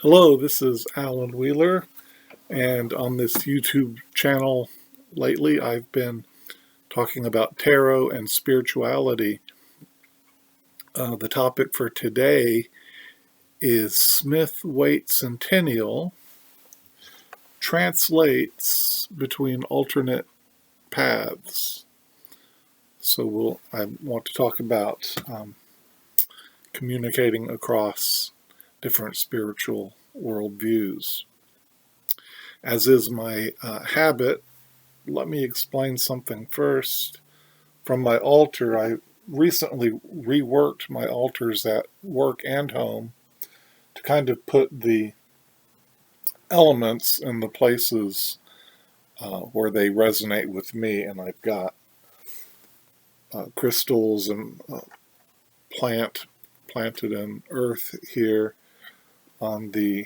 Hello, this is Alan Wheeler, and on this YouTube channel lately I've been talking about tarot and spirituality. The topic for today is Smith Waite Centennial translates between alternate paths. So I want to talk about communicating across different spiritual worldviews. As is my habit, let me explain something first. From my altar, I recently reworked my altars at work and home to kind of put the elements in the places where they resonate with me. And I've got crystals and planted in earth here on the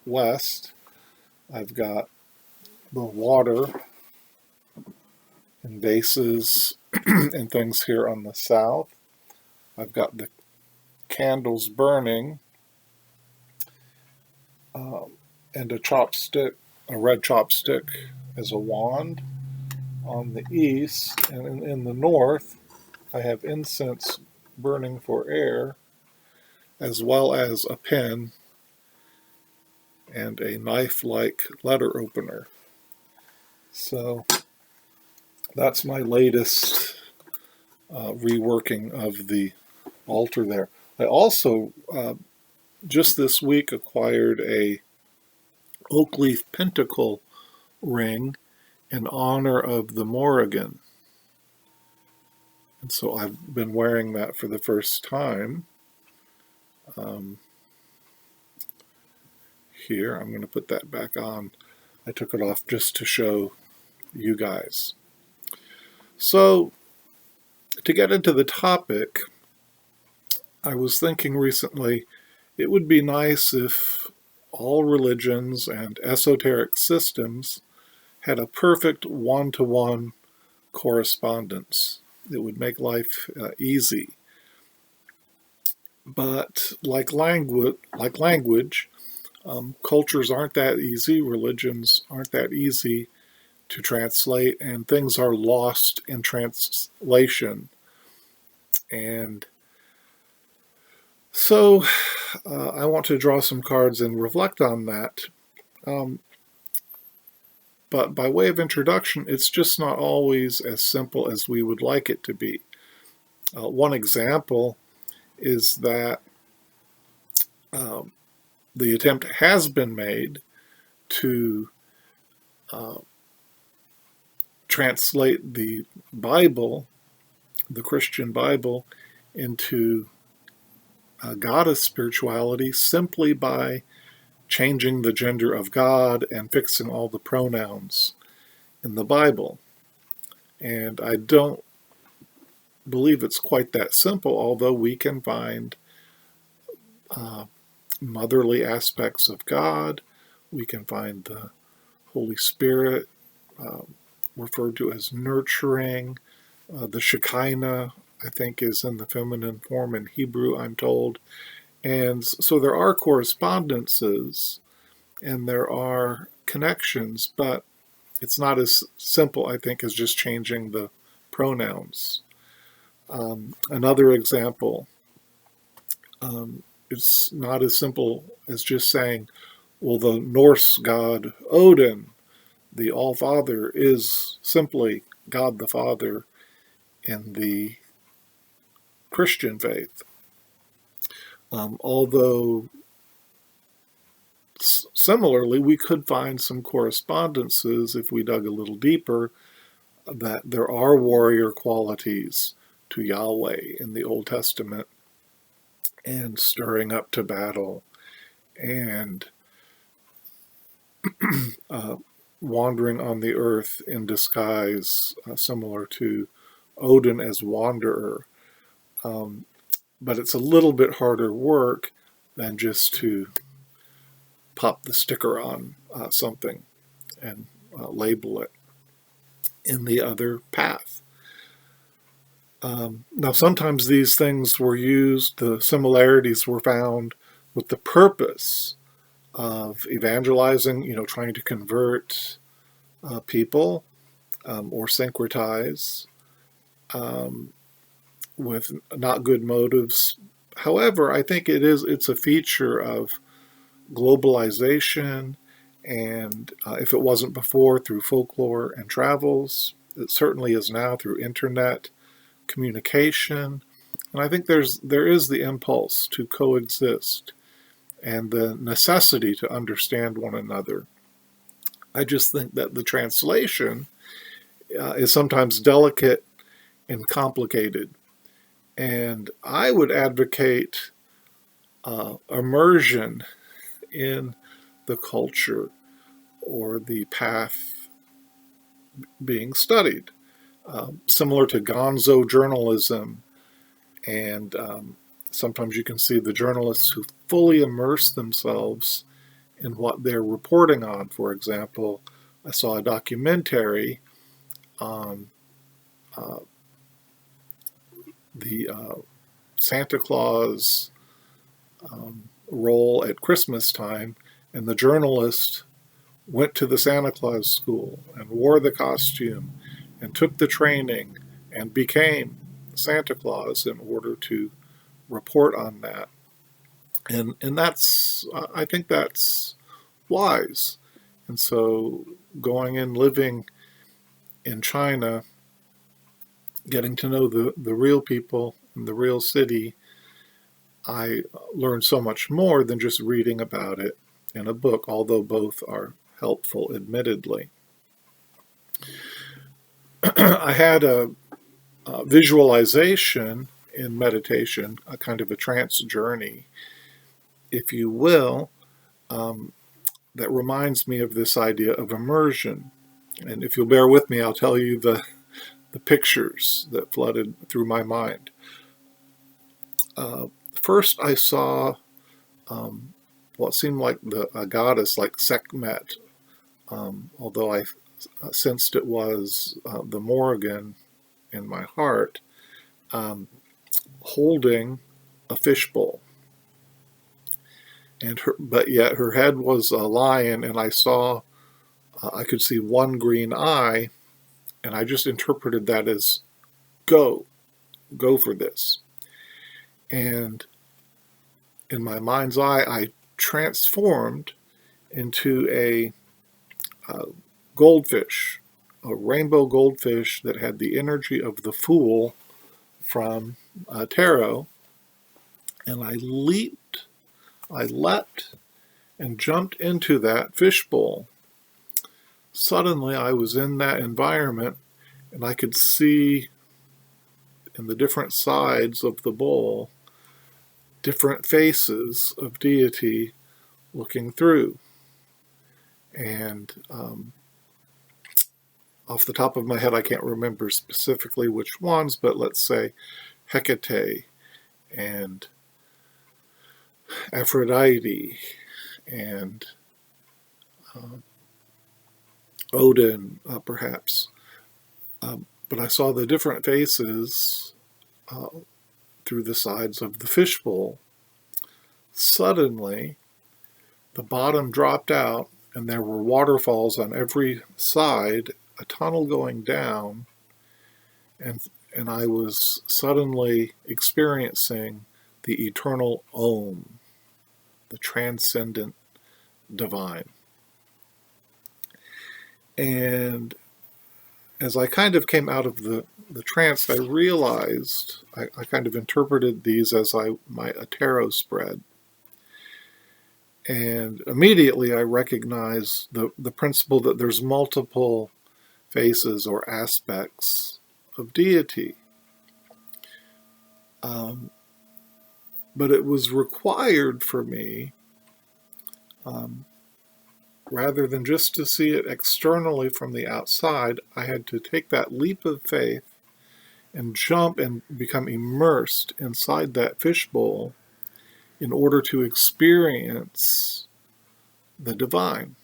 west. I've got the water and vases and things here on the south. I've got the candles burning and a chopstick, a red chopstick as a wand on the east. And in the north, I have incense burning for air, as well as a pen and a knife-like letter opener. So that's my latest reworking of the altar there. I also just this week acquired a oak leaf pentacle ring in honor of the Morrigan. And so I've been wearing that for the first time. Here, I'm going to put that back on. I took it off just to show you guys. So, to get into the topic, I was thinking recently it would be nice if all religions and esoteric systems had a perfect one-to-one correspondence. It would make life easy. But like language, cultures aren't that easy, religions aren't that easy to translate, and things are lost in translation. And so I want to draw some cards and reflect on that. But by way of introduction, it's just not always as simple as we would like it to be. One example is that the attempt has been made to translate the Bible, the Christian Bible, into goddess spirituality simply by changing the gender of God and fixing all the pronouns in the Bible. And I don't believe it's quite that simple, although we can find motherly aspects of God. We can find the Holy Spirit referred to as nurturing. The Shekinah, I think, is in the feminine form in Hebrew, I'm told. And so there are correspondences and there are connections, but it's not as simple, I think, as just changing the pronouns. Another example, it's not as simple as just saying, well, the Norse god Odin, the All-Father, is simply God the Father in the Christian faith. Although similarly, we could find some correspondences if we dug a little deeper, that there are warrior qualities to Yahweh in the Old Testament, and stirring up to battle, and wandering on the earth in disguise, similar to Odin as wanderer. But it's a little bit harder work than just to pop the sticker on something and label it in the other path. Now, sometimes these things were used, the similarities were found with the purpose of evangelizing, trying to convert people or syncretize with not good motives. However, I think it's a feature of globalization, and if it wasn't before through folklore and travels, it certainly is now through internet communication. And I think there is the impulse to coexist and the necessity to understand one another. I just think that the translation is sometimes delicate and complicated. And I would advocate immersion in the culture or the path being studied, similar to gonzo journalism. And sometimes you can see the journalists who fully immerse themselves in what they're reporting on. For example, I saw a documentary on the Santa Claus role at Christmas time, and the journalist went to the Santa Claus school and wore the costume and took the training and became Santa Claus in order to report on that. And that's, I think that's wise. And so going and living in China, getting to know the real people in the real city, I learned so much more than just reading about it in a book, although both are helpful, admittedly. I had a visualization in meditation, a kind of a trance journey, if you will, that reminds me of this idea of immersion. And if you'll bear with me, I'll tell you the pictures that flooded through my mind. First, I saw what seemed like a goddess, like Sekhmet, although I sensed it was the Morrigan in my heart, holding a fishbowl. But yet her head was a lion, and I could see one green eye, and I just interpreted that as go for this. And in my mind's eye, I transformed into a goldfish, a rainbow goldfish that had the energy of the Fool from tarot. And I leapt, and jumped into that fishbowl. Suddenly, I was in that environment, and I could see in the different sides of the bowl different faces of deity looking through. And off the top of my head, I can't remember specifically which ones, but let's say Hecate and Aphrodite and Odin, perhaps. But I saw the different faces through the sides of the fishbowl. Suddenly, the bottom dropped out, and there were waterfalls on every side, a tunnel going down, and I was suddenly experiencing the eternal Om, the transcendent divine. And as I kind of came out of the trance, I realized, I kind of interpreted these as a tarot spread. And immediately I recognized the principle that there's multiple faces or aspects of deity. But it was required for me, rather than just to see it externally from the outside, I had to take that leap of faith and jump and become immersed inside that fishbowl in order to experience the divine.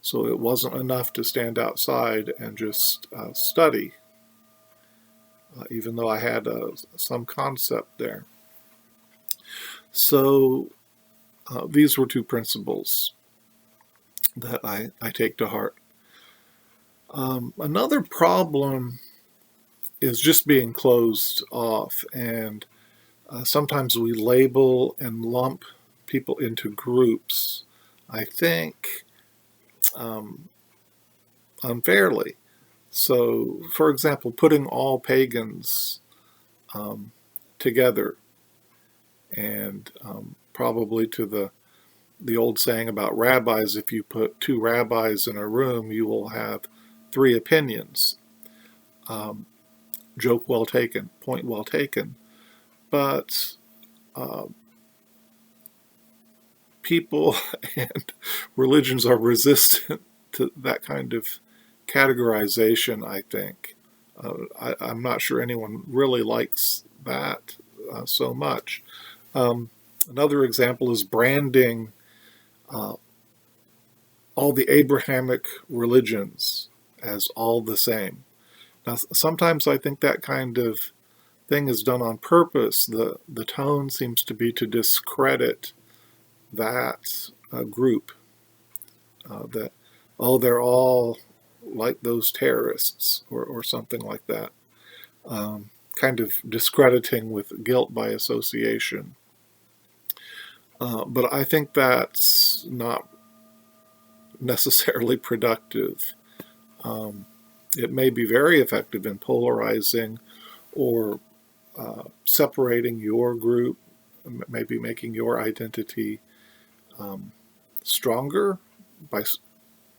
So it wasn't enough to stand outside and just study, even though I had some concept there. So these were two principles that I take to heart. Another problem is just being closed off, and sometimes we label and lump people into groups, I think, um, unfairly. So, for example, putting all pagans um, together, and probably to the old saying about rabbis, if you put two rabbis in a room, you will have three opinions. Um, Joke well taken, point well taken. But uh, people and religions are resistant to that kind of categorization, I think. I'm not sure anyone really likes that so much. Um, Another example is branding uh, all the Abrahamic religions as all the same. Now, sometimes I think that kind of thing is done on purpose. The tone seems to be to discredit that group. That oh, they're all like those terrorists or something like that. Kind of discrediting with guilt by association. But I think that's not necessarily productive. Um, it may be very effective in polarizing or separating your group, maybe making your identity um, stronger by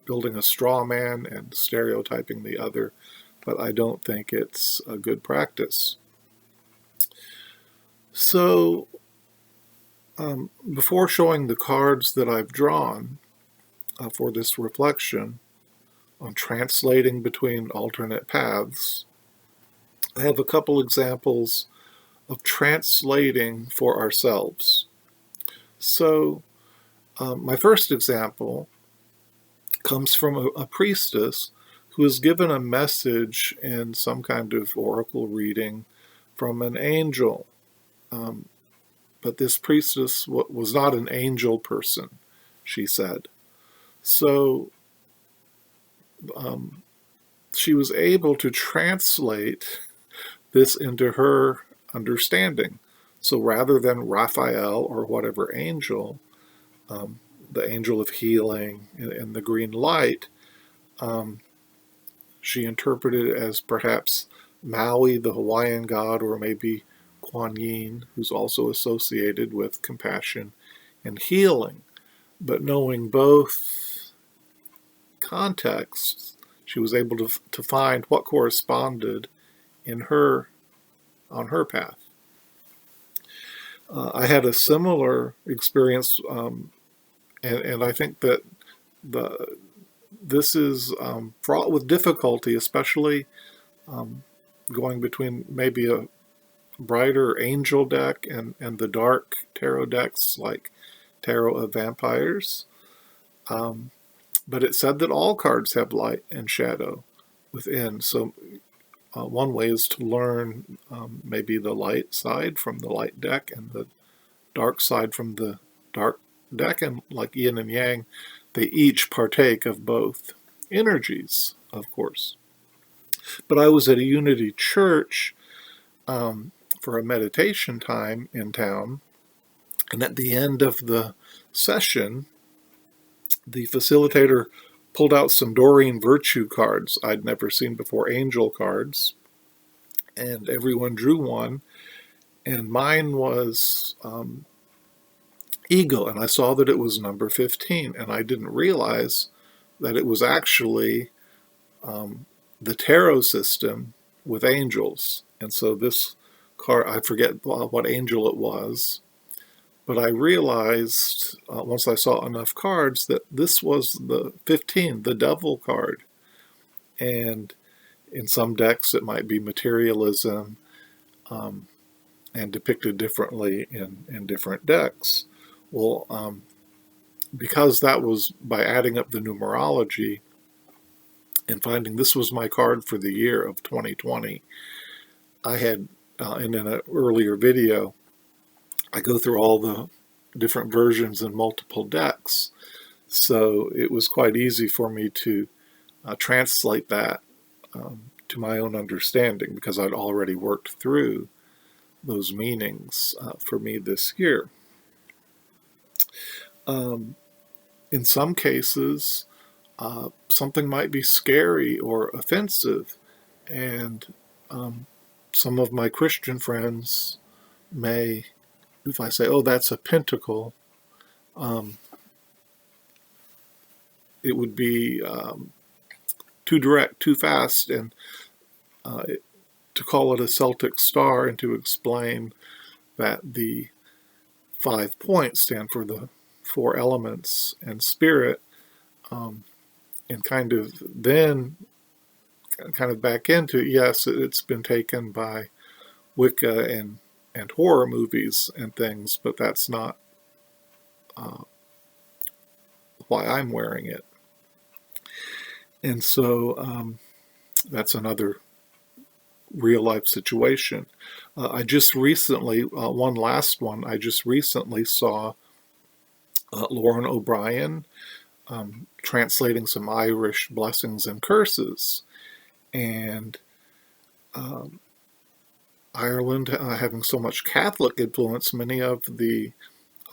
building a straw man and stereotyping the other, but I don't think it's a good practice. So, before showing the cards that I've drawn for this reflection on translating between alternate paths, I have a couple examples of translating for ourselves. So, my first example comes from a priestess who is given a message in some kind of oracle reading from an angel. Um, but this priestess was not an angel person, she said. So um, she was able to translate this into her understanding. So rather than Raphael or whatever angel, um, the angel of healing and the green light, um, she interpreted it as perhaps Maui, the Hawaiian god, or maybe Kuan Yin, who's also associated with compassion and healing. But knowing both contexts, she was able to find what corresponded in her on her path. I had a similar experience, and I think that the this is fraught with difficulty, especially um, going between maybe a brighter angel deck and the dark tarot decks like Tarot of Vampires. Um, but it said that all cards have light and shadow within. So one way is to learn maybe the light side from the light deck and the dark side from the dark deck. And like yin and yang, they each partake of both energies, of course. But I was at a Unity church for a meditation time in town. And at the end of the session, the facilitator pulled out some Doreen Virtue cards I'd never seen before, angel cards, and everyone drew one. And mine was ego, and I saw that it was number 15, and I didn't realize that it was actually the tarot system with angels. And so this card, I forget what angel it was, but I realized once I saw enough cards that this was the 15, the devil card. And in some decks, it might be materialism um, and depicted differently in different decks. Well, because that was by adding up the numerology and finding this was my card for the year of 2020, I had, in an earlier video, I go through all the different versions in multiple decks. So it was quite easy for me to translate that to my own understanding because I'd already worked through those meanings for me this year. In some cases, something might be scary or offensive, and some of my Christian friends may, if I say, oh, that's a pentacle, it would be too direct, too fast, and to call it a Celtic star and to explain that the 5 points stand for the 4 elements and spirit, and kind of back into, yes, it's been taken by Wicca and horror movies and things, but that's not why I'm wearing it. And so that's another real life situation. I just recently, one last one, I just recently saw Lauren O'Brien translating some Irish blessings and curses. And Ireland having so much Catholic influence, many of the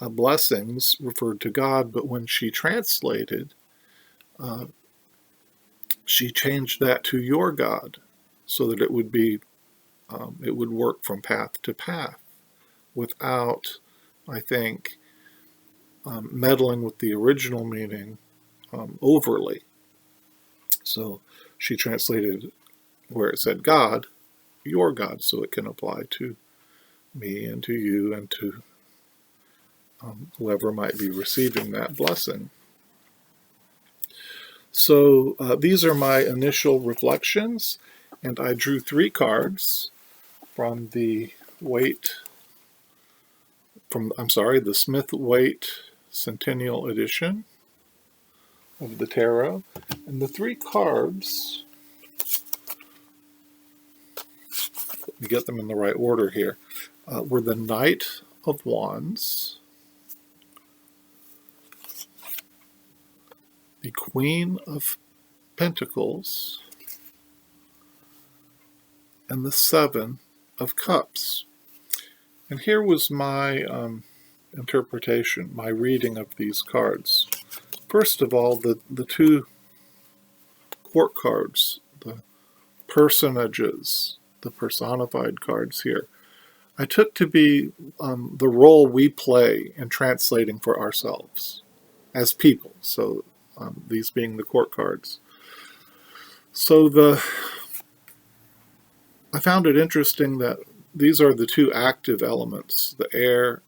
blessings referred to God, but when she translated, she changed that to your God so that it would be, it would work from path to path without, I think, meddling with the original meaning overly. So she translated where it said God, your God, so it can apply to me and to you and to whoever might be receiving that blessing. So these are my initial reflections, and I drew 3 cards from the Waite, the Smith-Waite Centennial edition of the tarot. And the 3 cards, let me get them in the right order here, were the Knight of Wands, the Queen of Pentacles, and the 7 of Cups. And here was my interpretation, my reading of these cards. First of all, the 2 court cards, the personages, the personified cards here, I took to be the role we play in translating for ourselves as people. So these being the court cards. So I found it interesting that these are the 2 active elements, the air.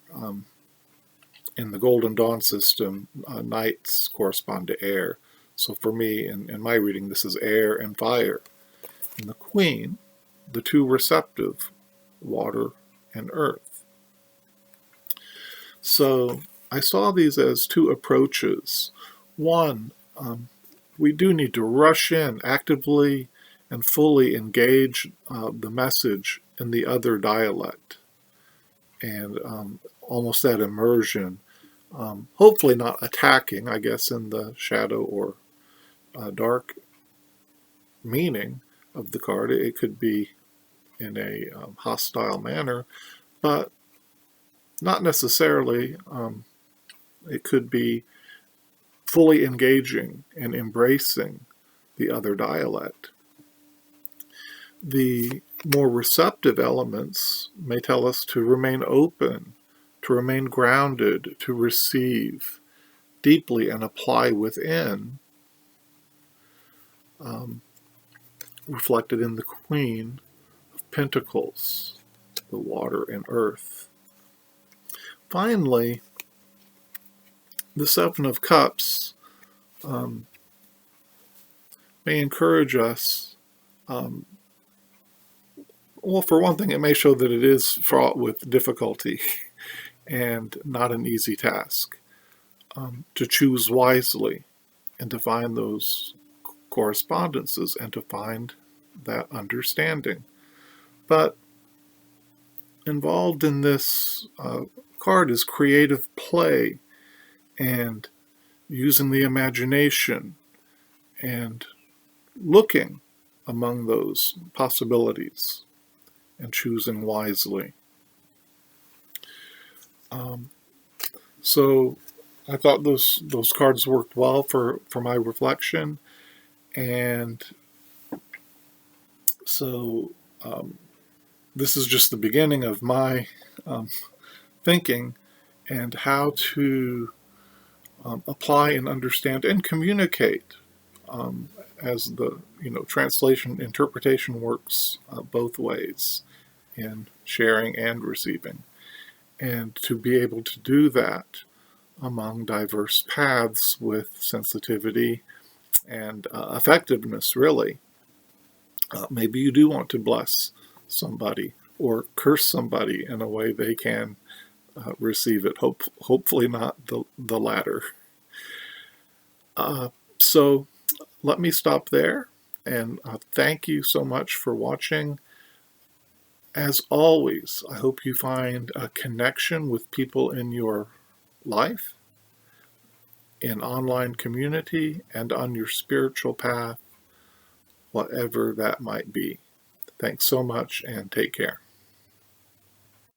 In the Golden Dawn system, knights correspond to air. So for me, in my reading, this is air and fire. And the Queen, the 2 receptive, water and earth. So I saw these as 2 approaches. One, we do need to rush in, actively and fully engage the message in the other dialect. And almost that immersion, hopefully not attacking, I guess, in the shadow or dark meaning of the card. It could be in a hostile manner, but not necessarily. It could be fully engaging and embracing the other dialect. The more receptive elements may tell us to remain open, to remain grounded, to receive deeply and apply within, reflected in the Queen of Pentacles, the water and earth. Finally, the 7 of Cups may encourage us. Well, for one thing, it may show that it is fraught with difficulty and not an easy task to choose wisely and to find those correspondences and to find that understanding. But involved in this card is creative play and using the imagination and looking among those possibilities and choosing wisely. So I thought those cards worked well for my reflection, and so this is just the beginning of my um, thinking and how to apply and understand and communicate, as the translation interpretation works both ways in sharing and receiving, and to be able to do that among diverse paths with sensitivity and effectiveness, really. Maybe you do want to bless somebody or curse somebody in a way they can receive it. Hopefully not the latter. So let me stop there, and thank you so much for watching. As always, I hope you find a connection with people in your life, in online community, and on your spiritual path, whatever that might be. Thanks so much, and take care.